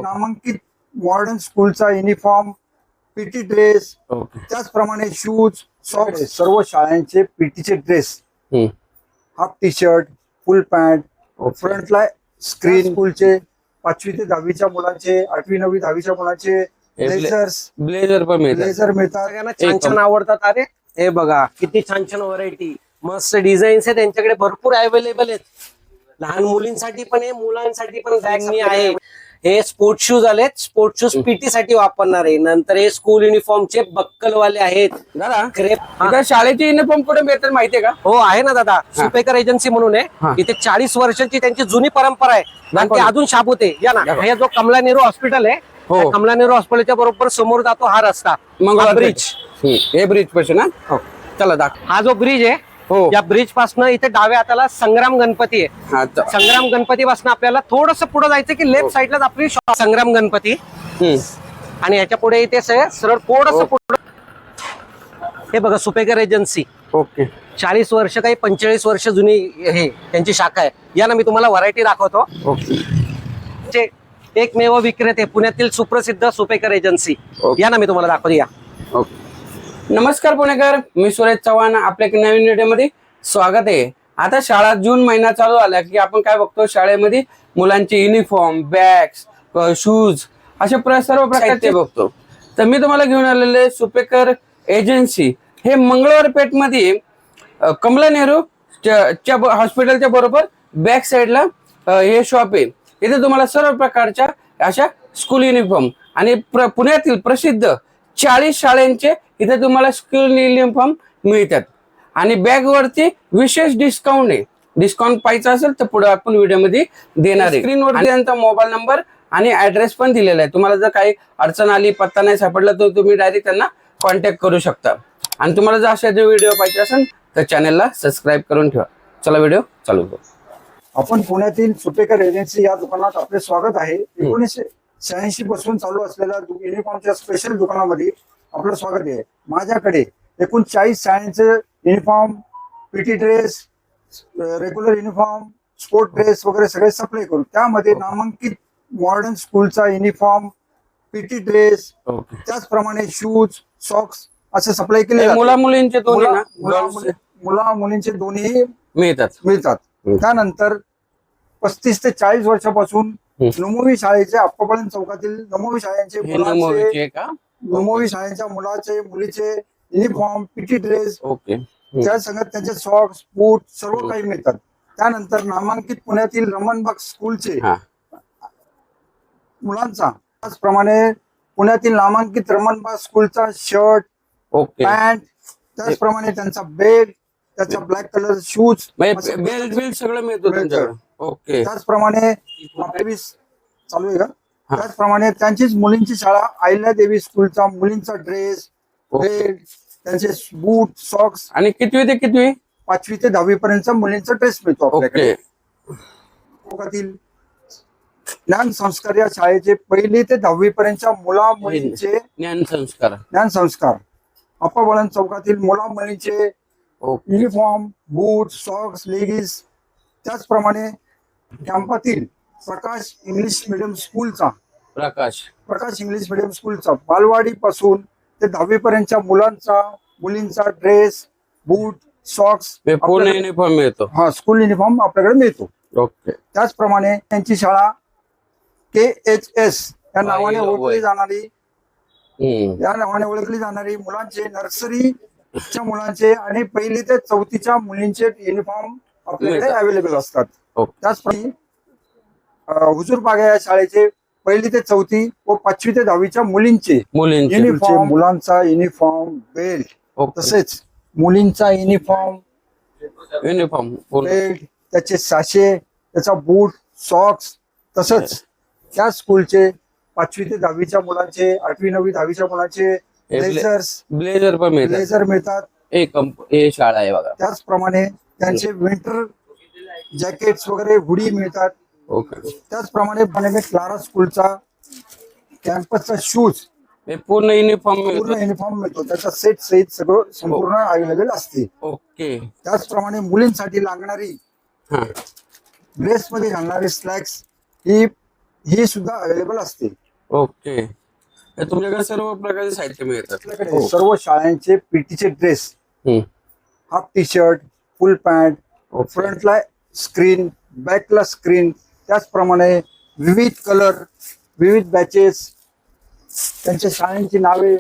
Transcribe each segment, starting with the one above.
नामांकित मॉडर्न स्कूलचा uniform, PT dress, त्याचप्रमाणे शूज, सॉक्स, सर्व शाळांचे पीटीचे dress, half T shirt, full pant, फ्रंटला स्क्रीन, स्कूलचे 5वी ते 10वीच्या मुलांचे, 8वी 9वी 10वीच्या मुलांचे ब्लेझर पण ब्लेझर मिळतात. छान छान आवडतात. अरे हे बघा किती छान छान व्हरायटी, मस्त डिझाईन्स आहे त्यांच्याकडे, भरपूर अवेलेबल आहेत. लहान मुलींसाठी पण आहे, मुलांसाठी पण बॅग आहे. हे स्पोर्ट शूज आलेत, स्पोर्ट शूज पीटी साठी वापरणार आहे. नंतर हे स्कूल युनिफॉर्मचे बक्कलवाले आहेत. दादा क्रेप इथं शाळेचे युनिफॉर्म कुठे मिळतात माहितीये का? हो आहे ना दादा, सुपेकर एजन्सी म्हणून आहे. इथे 40 वर्षांची त्यांची जुनी परंपरा आहे आणि ते अजून शाबूते. या ना, हे जो कमला नेहरू हॉस्पिटल आहे, त्या कमला नेहरू हॉस्पिटलच्या बरोबर समोर जातो हा रस्ता, ब्रिज. हे ब्रिज पासून ना, चला दाखव. हा जो ब्रिज आहे, या ब्रिज पासून इथे डाव्या हाताला संग्राम गणपती आहे. संग्राम गणपती पासून आपल्याला थोडस पुढे जायचं की लेफ्ट साइडलाच आपली संग्राम गणपती, आणि याच्या पुढे इथे सरळ थोडस पुढे हे बघा सुपेकर एजन्सी. ओके. 40 वर्ष काही 45 वर्ष जुनी हे त्यांची शाखा आहे. या ना, मी तुम्हाला व्हरायटी दाखवतो. ओके. एकमेव विक्रेते पुण्यातील सुप्रसिद्ध सुपेकर एजन्सी. या ना, मी तुम्हाला दाखवतो. या. ओके. नमस्कार पुणेकर, मी सुरेश चव्हाण. आपल्या नवीन व्हिडिओमध्ये स्वागत आहे. आता शाळा जून महिना चालू आला की आपण काय बघतो, शाळेमध्ये मुलांचे युनिफॉर्म, बॅग्स, शूज असे सर्व प्रकारचे बघतो. तर मी तुम्हाला घेऊन आलेले सुपेकर एजन्सी हे मंगळवार पेठ मध्ये कमला नेहरू हॉस्पिटलच्या बरोबर बॅक साइडला हे शॉप आहे. इथे तुम्हाला सर्व प्रकारच्या अशा स्कूल युनिफॉर्म आणि पुण्यातील प्रसिद्ध 40 शाळांचे इथे तुम्हाला स्कूल युनिफॉर्म मिळतात. आणि बॅग वरती विशेष डिस्काउंट आहे. डिस्काउंट पाहिजे असेल तर पुढे आपण व्हिडिओमध्ये देणार आहे. स्क्रीनवर त्यांचा मोबाईल नंबर आणि ऍड्रेस पण दिलेला आहे. तुम्हाला जर काही अडचण आली, पत्ता नाही सापडला, तर तुम्ही डायरेक्ट त्यांना कॉन्टॅक्ट करू शकता. आणि तुम्हाला जर अशा व्हिडिओ पाहिजे असेल तर चॅनलला सबस्क्राईब करून ठेवा. चला व्हिडिओ चालू करू. आपण पुण्यातील सुपेकर एजन्सी या दुकानात आपले स्वागत आहे. 1986 पासून चालू असलेल्या युनिफॉर्मच्या स्पेशल दुकानामध्ये आपलं स्वागत आहे. माझ्याकडे एकूण 40 शाळांचे uniform, PT dress, regular uniform, sport dress वगैरे सगळे सप्लाय करू. त्यामध्ये नामांकित मॉडर्न स्कूलचा युनिफॉर्म, पीटी ड्रेस, त्याचप्रमाणे शूज, सॉक्स असे सप्लाय केले. मुला मुलींचे मुलींचे दोन्ही मिळतात. त्यानंतर 35 ते 40 वर्षापासून नववी शाळेचे अप्पापळण चौकातील नववी शाळांचे नववी शाळेच्या मुलाचे मुलीचे युनिफॉर्म, पीटी ड्रेस, त्या संगत त्यांचे सॉक्स, बूट सर्व काही मिळतात. त्यानंतर नामांकित पुण्यातील रमणबाग स्कूलचे मुलांचा, त्याचप्रमाणे पुण्यातील नामांकित रमणबाग स्कूलचा शर्ट, पॅन्ट, त्याचप्रमाणे त्यांचा बेल्ट, त्याचा ब्लॅक कलर शूज, बेल्ट सगळं मिळतं. ओके. त्याचप्रमाणे चालू आहे का? त्याचप्रमाणे त्यांचीच मुलींची शाळा अहिल्यादेवी स्कूलचा मुलींचा ड्रेस, बेल्ट, त्यांचे बूट, सॉक्स. आणि कितवी ते कितवी? 5वी ते 10वी पर्यंत मुलींचा ड्रेस मिळतो आपल्याकडे. ज्ञान संस्कार या शाळेचे 1ली ते 10वी पर्यंतच्या मुला मुलींचे ज्ञान संस्कार अप्पापळण चौकातील मुला मुलींचे युनिफॉर्म, बूट, सॉक्स, लेगिन्स. त्याचप्रमाणे कॅम्पातील प्रकाश इंग्लिश मिडियम स्कूलचा प्रकाश इंग्लिश मिडियम स्कूलचा बालवाडी पासून ते 10वी पर्यंतच्या मुलींचा ड्रेस, बूट, सॉक्स पूर्ण युनिफॉर्म मिळतो. स्कूल युनिफॉर्म आपल्याकडे मिळतो. ओके. त्याचप्रमाणे त्यांची शाळा KHS या नावाने ओळखली जाणारी मुलांचे नर्सरीच्या मुलांचे आणि 1ली ते 4थीच्या मुलींचे युनिफॉर्म आपल्याकडे अवेलेबल असतात. त्याचप्रमाणे हुजूरबाग या शाळेचे 1ली ते 4थी व 5वी ते 10वीच्या मुलींचे युनिफॉर्म, मुलांचा युनिफॉर्म, बेल्ट, तसेच मुलींचा युनिफॉर्म, बेल्ट, त्याचे साशे, त्याचा बूट, सॉक्स, तसंच त्या स्कूलचे 5वी ते 10वीच्या मुलांचे, 8वी 9वी 10वीच्या मुलांचे ब्लेझर मिळतात. हे शाळा आहे बघा. त्याचप्रमाणे त्यांचे विंटर जॅकेट्स वगैरे, हुडी मिळतात. त्याचप्रमाणे क्लारा स्कूलचा कॅम्पसचा शूज, पूर्ण युनिफॉर्म मिळतो. त्याचा सेट सहित सगळं संपूर्ण अवेलेबल असते. ओके. त्याचप्रमाणे मुलींसाठी लागणारी ड्रेस मध्ये घालणारी स्लॅक्स, ही सुद्धा अवेलेबल असते. ओके. तुमच्याकडे सर्व प्रकारचे साहित्य मिळतात. आपल्याकडे सर्व शाळांचे पीटीचे dress, hmm. Half T shirt, full pant, okay. फ्रंटला स्क्रीन, बॅकला स्क्रीन, त्याचप्रमाणे विविध कलर, विविध बॅचेस, त्यांच्या शाळांची नावे,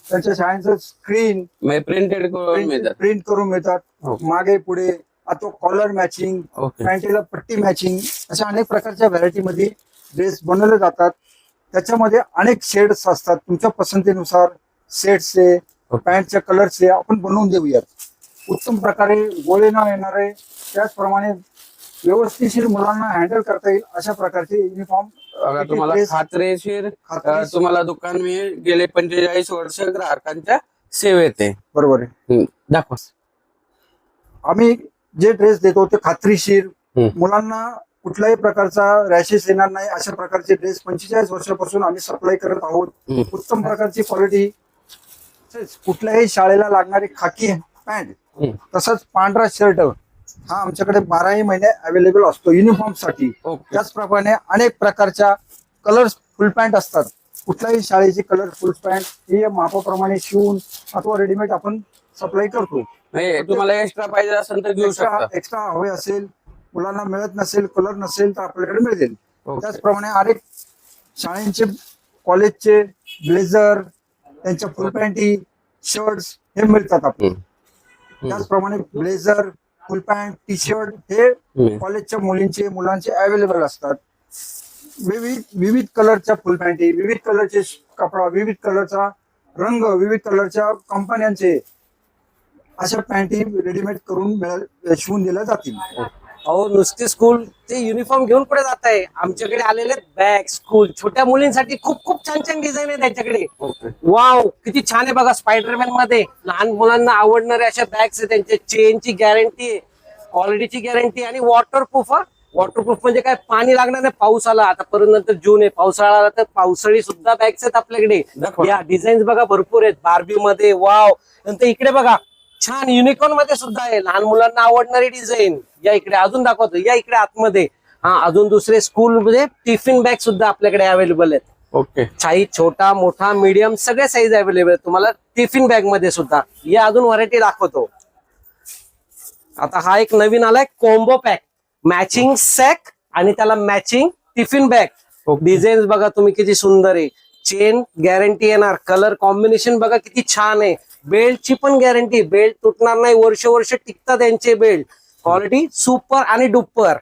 त्यांच्या शाळांचं स्क्रीन प्रिंटेड करून मिळतात. प्रिंट करून मिळतात. हो. मागे पुढे आता कॉलर मॅचिंग, ओके. पॅन्टीला पट्टी मॅचिंग, अशा अनेक प्रकारच्या व्हरायटी मध्ये ड्रेस बनवले जातात. त्याच्यामध्ये अनेक शेड्स असतात. तुमच्या पसंतीनुसार शेड्सचे, ओके. पॅन्टच्या कलरचे आपण बनवून देऊयात. उत्तम प्रकारे गोळे न येणारे, त्याचप्रमाणे व्यवस्थितशीर मुलांना हँडल करता येईल अशा प्रकारचे युनिफॉर्म बघा, तुम्हाला खात्रीशीर तुम्हाला दुकान मी गेले 45 वर्ष ग्राहकांच्या सेवेत आहे. बरोबर आहे. दाखवा. आम्ही जे ड्रेस देतो ते खात्रीशीर, हम्म. मुलांना कुठल्याही प्रकारचा रॅशेस येणार नाही अशा प्रकारचे ड्रेस 45 वर्षापासून आम्ही सप्लाय करत आहोत. हम्म. उत्तम प्रकारची क्वालिटी. कुठल्याही शाळेला लागणारी खाकी पॅन्ट, हम्म. तसंच पांढरा शर्ट हा आमच्याकडे 12ही महिने अवेलेबल असतो युनिफॉर्म साठी. ओके. त्याचप्रमाणे अनेक प्रकारच्या कलर्स फुल पॅन्ट असतात. कुठल्याही शाळेची कलर फुल पॅन्ट ही मापाप्रमाणे शिवून अथवा रेडीमेड आपण सप्लाय करतो. तुम्हाला एक्स्ट्रा पाहिजे असेल तर घेऊ शकता. एक्स्ट्रा हवे असेल, मुलांना मिळत नसेल, कलर नसेल तर आपल्याकडे मिळेल. ओके. त्याचप्रमाणे अनेक शाळेचे, कॉलेजचे ब्लेझर, त्यांच्या फुल पॅन्टी, शर्ट्स हे मिळतात आपल्याला. त्याचप्रमाणे ब्लेझर, फुल पॅन्ट, टी शर्ट हे कॉलेजच्या मुलींचे, मुलांचे अवेलेबल असतात. विविध कलरच्या फुल पॅन्टी, विविध कलरचे कपडा, विविध कलरचा रंग, विविध कलरच्या कंपन्यांचे अशा पॅन्टी रेडीमेड करून शिवून दिल्या जातील. अहो, नुसते स्कूल ते युनिफॉर्म घेऊन पुढे जात आहे. आमच्याकडे आलेले बॅग, स्कूल छोट्या मुलींसाठी खूप खूप छान छान डिझाईन आहे त्यांच्याकडे. वाव, किती छान आहे बघा. स्पायडरमॅन मध्ये लहान मुलांना आवडणाऱ्या अशा बॅग्स आहे. त्यांच्या चेनची गॅरंटी आहे, क्वालिटीची गॅरंटी आणि वॉटरप्रूफ. वॉटरप्रूफ म्हणजे काय, पाणी लागणार नाही. पाऊस आला आता, परत नंतर जून आहे, पावसाळा आला तर पावसाळी सुद्धा बॅग्स आहेत आपल्याकडे. या डिझाईन बघा भरपूर आहेत. बार्बी मध्ये वाव. नंतर इकडे बघा छान युनिकॉर्न मध्ये सुद्धा आहे, लहान मुलांना आवडणारी डिझाईन. या इकडे अजून दाखवतो, या इकडे आतमध्ये. हा, अजून दुसरे स्कूल मध्ये टिफिन बॅग सुद्धा आपल्याकडे अवेलेबल आहेत. ओके. साईज छोटा, मोठा, मीडियम सगळे साईज अवेलेबल आहेत तुम्हाला टिफिन बॅग मध्ये सुद्धा. या अजून व्हरायटी दाखवतो. आता हा एक नवीन आलाय कॉम्बो पॅक, मॅचिंग सॅक आणि त्याला मॅचिंग टिफिन बॅग. डिझाईन बघा तुम्ही किती सुंदर आहे. चेन गॅरंटी येणार, कलर कॉम्बिनेशन बघा किती छान आहे. बेल्टची पण गॅरंटी, बेल्ट तुटणार नाही, वर्ष वर्ष टिकतात त्यांचे बेल्ट. क्वालिटी सुपर आणि डुपर.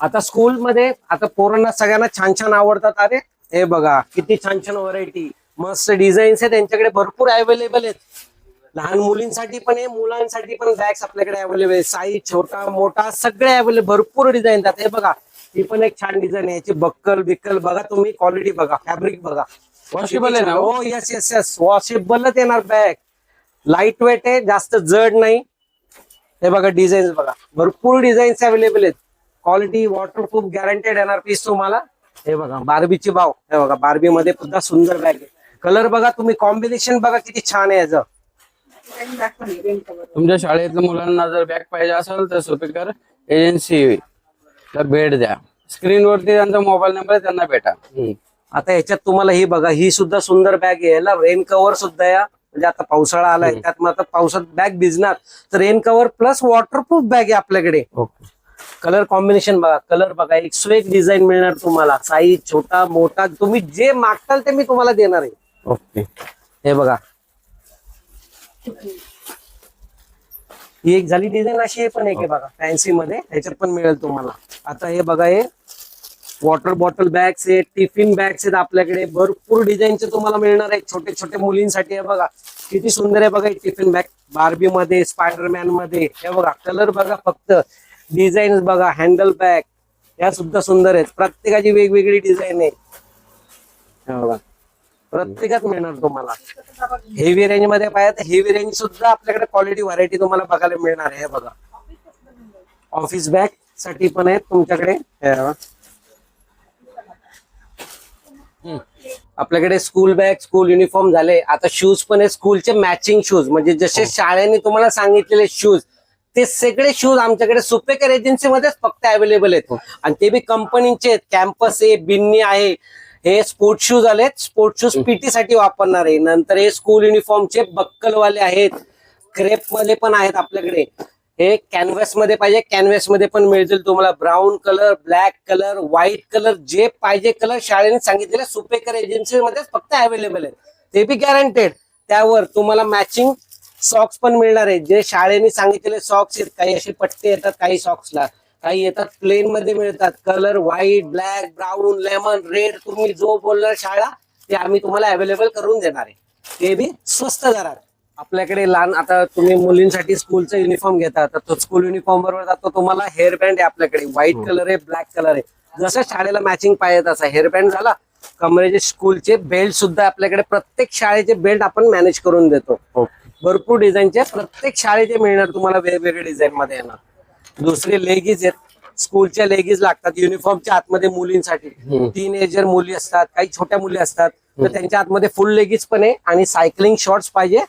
आता स्कूल मध्ये आता पोरांना सगळ्यांना छान छान आवडतात. अरे हे बघा किती छान छान व्हरायटी, मस्त डिझाईन्स आहे त्यांच्याकडे, भरपूर अवेलेबल आहेत. लहान मुलींसाठी पण आहे, मुलांसाठी पण बॅग्स आपल्याकडे अवेलेबल आहे. साईज छोटा मोठा सगळे अवेलेबल, भरपूर डिझाईन. हे बघा, ही पण एक छान डिझाईन आहे. याची बक्कल बिक्कल बघा तुम्ही, क्वालिटी बघा, फॅब्रिक बघा. वॉशेबल आहे ना? हो, यस यस यस, वॉशेबलच येणार बॅग. लाईट वेट आहे, जास्त जड नाही. हे बघा डिझाईन्स बघा, भरपूर डिझाईन्स अवेलेबल आहेत. क्वालिटी वॉटरप्रूफ गॅरंटेड येणार पीस तुम्हाला. हे बघा बार्बीची भाव, हे बघा बार्बी मध्ये सुद्धा सुंदर बॅग आहे. कलर बघा तुम्ही, कॉम्बिनेशन बघा किती छान आहे याचं. तुमच्या शाळेतल्या मुलांना जर बॅग पाहिजे असेल तर सुपेकर एजन्सीला भेट द्या. स्क्रीनवरती त्यांचा मोबाईल नंबर आहे, त्यांना भेटा. आता याच्यात तुम्हाला ही बघा, ही सुद्धा सुंदर बॅग आहे. याला रेन कव्हर सुद्धा या, म्हणजे आता पावसाळा आलाय त्यात मग आता पावसात बॅग भिजणार, तर rain cover plus waterproof bag आहे आपल्याकडे. ओके. कलर कॉम्बिनेशन बघा, कलर बघा, 101 डिझाईन मिळणार तुम्हाला. साईज छोटा मोठा तुम्ही जे मागताल ते मी तुम्हाला देणार आहे. ओके. हे बघा, ही एक झाली डिझाईन. अशी पण एक आहे बघा फॅन्सी मध्ये, ह्याच्यात पण मिळेल तुम्हाला. आता हे बघा, हे वॉटर बॉटल बॅग्स आहेत, टिफिन बॅग्स आहेत आपल्याकडे, भरपूर डिझाईनचे तुम्हाला मिळणार आहेत छोटे छोटे मुलींसाठी. हे बघा किती सुंदर आहे बघा, टिफिन बॅग बार्बी मध्ये, स्पायडरमॅन मध्ये. हे बघा कलर बघा, फक्त डिझाईन बघा. हँडल बॅग या सुद्धा सुंदर आहेत, प्रत्येकाची वेगवेगळी डिझाईन आहे. हे बघा, प्रत्येकात मिळणार तुम्हाला. हेवी रेंज मध्ये पाहिजे, हेवी रेंज सुद्धा आपल्याकडे क्वालिटी व्हरायटी तुम्हाला बघायला मिळणार आहे. हे बघा, ऑफिस बॅग साठी पण आहेत तुमच्याकडे. आपल्याकडे स्कूल बॅग, स्कूल युनिफॉर्म झाले. आता शूज पण आहे, स्कूलचे मॅचिंग शूज, म्हणजे जसे शाळेने तुम्हाला सांगितलेले शूज ते सगळे शूज आमच्याकडे सुपेकर एजन्सी मध्येच फक्त अवेलेबल आहेत आणि ते बी कंपनीचे आहेत. कॅम्पस आहे, बिन्नी आहे. हे स्पोर्ट्स शूज आलेत. स्पोर्ट्स शूज पीटी साठी वापरणार आहे. नंतर हे स्कूल युनिफॉर्मचे बक्कलवाले आहेत. क्रेप मध्ये पण आहेत आपल्याकडे. हे कॅनव्हास मध्ये पाहिजे, कॅनव्हास मध्ये पण मिळतील तुम्हाला. Brown colour, black colour, white colour, जे पाहिजे कलर शाळेने सांगितलेले सुपेकर एजन्सी मध्येच फक्त अवेलेबल आहेत. ते बी गॅरंटेड. त्यावर तुम्हाला मॅचिंग सॉक्स पण मिळणार आहे. जे शाळेने सांगितलेले सॉक्स आहेत. काही असे पट्टे येतात काही सॉक्सला, काही येतात प्लेन मध्ये मिळतात. Colour white, black, brown, lemon, red, तुम्ही जो बोलणार शाळा ते आम्ही तुम्हाला अवेलेबल करून देणार आहे. ते बी स्वस्त दरात. आपल्याकडे लहान, आता तुम्ही मुलींसाठी स्कूलचा युनिफॉर्म घेता तर तो स्कूल युनिफॉर्म बरोबर जातो. तुम्हाला हेअरबँड आहे आपल्याकडे. व्हाईट कलर आहे, ब्लॅक कलर आहे. जसं शाळेला मॅचिंग पाहिजे तसा हेअरबँड झाला. कमरेचे स्कूलचे बेल्ट सुद्धा आपल्याकडे, प्रत्येक शाळेचे बेल्ट आपण मॅनेज करून देतो. भरपूर डिझाईनचे प्रत्येक शाळेचे मिळणार तुम्हाला, वेगवेगळे डिझाईन मध्ये येणार. दुसरे लेगीज आहेत. स्कूलच्या लेगीज लागतात युनिफॉर्मच्या आतमध्ये मुलींसाठी. टीनेजर मुली असतात, काही छोट्या मुली असतात, तर त्यांच्या आतमध्ये फुल लेगीज पण आहे. आणि सायकलिंग शॉर्ट्स पाहिजे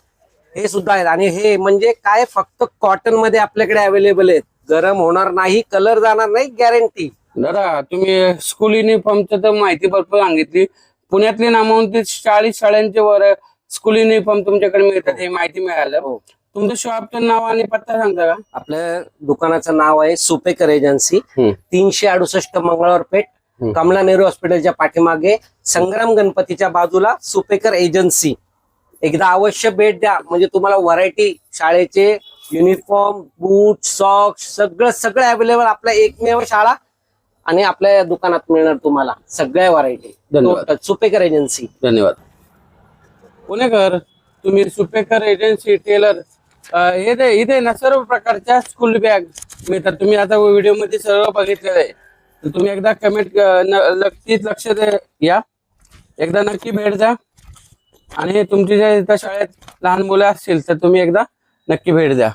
हे सुद्धा आहेत. आणि हे म्हणजे काय, फक्त कॉटन मध्ये आपल्याकडे अवेलेबल आहेत. गरम होणार नाही, कलर जाणार नाही, गॅरंटी. दादा तुम्ही स्कूल युनिफॉर्मचं तर माहिती भरपूर सांगितली. पुण्यातली नामांकित 40 शाळांचे वर स्कूल युनिफॉर्म तुमच्याकडे मिळतात हे माहिती मिळालं. तुमचं शॉपचं नाव आणि पत्ता सांगता का? आपल्या दुकानाचं नाव आहे सुपेकर एजन्सी, 368 मंगळवार पेठ, कमला नेहरू हॉस्पिटलच्या पाठीमागे, संग्राम गणपतीच्या बाजूला सुपेकर एजन्सी. एकदा अवश्य भेट द्या. म्हणजे तुम्हाला व्हरायटी शाळेचे युनिफॉर्म, बूट, सॉक्स सगळं अवेलेबल. आपल्या एकमेव शाळा आणि आपल्या दुकानात मिळणार तुम्हाला सगळ्या व्हरायटी. धन्यवाद. सुपेकर एजन्सी. धन्यवाद. पुणेकर, तुम्ही सुपेकर एजन्सी टेलर इथे ना सर्व प्रकारच्या स्कूल बॅग मिळतात. तुम्ही आता व्हिडिओ मध्ये सर्व बघितलेलं आहे. तर तुम्ही एकदा कमेंट नक्कीच लक्ष या, एकदा नक्की भेट द्या. आणि तुमची ज्या इथं शाळेत लहान मुलं असतील तर तुम्ही एकदा नक्की भेट द्या.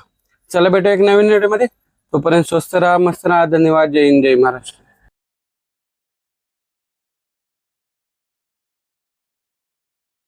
चला भेटू एक नवीन व्हिडिओ मध्ये. तोपर्यंत स्वस्त राहा, मस्त राहा. धन्यवाद. जय हिंद, जय महाराष्ट्र.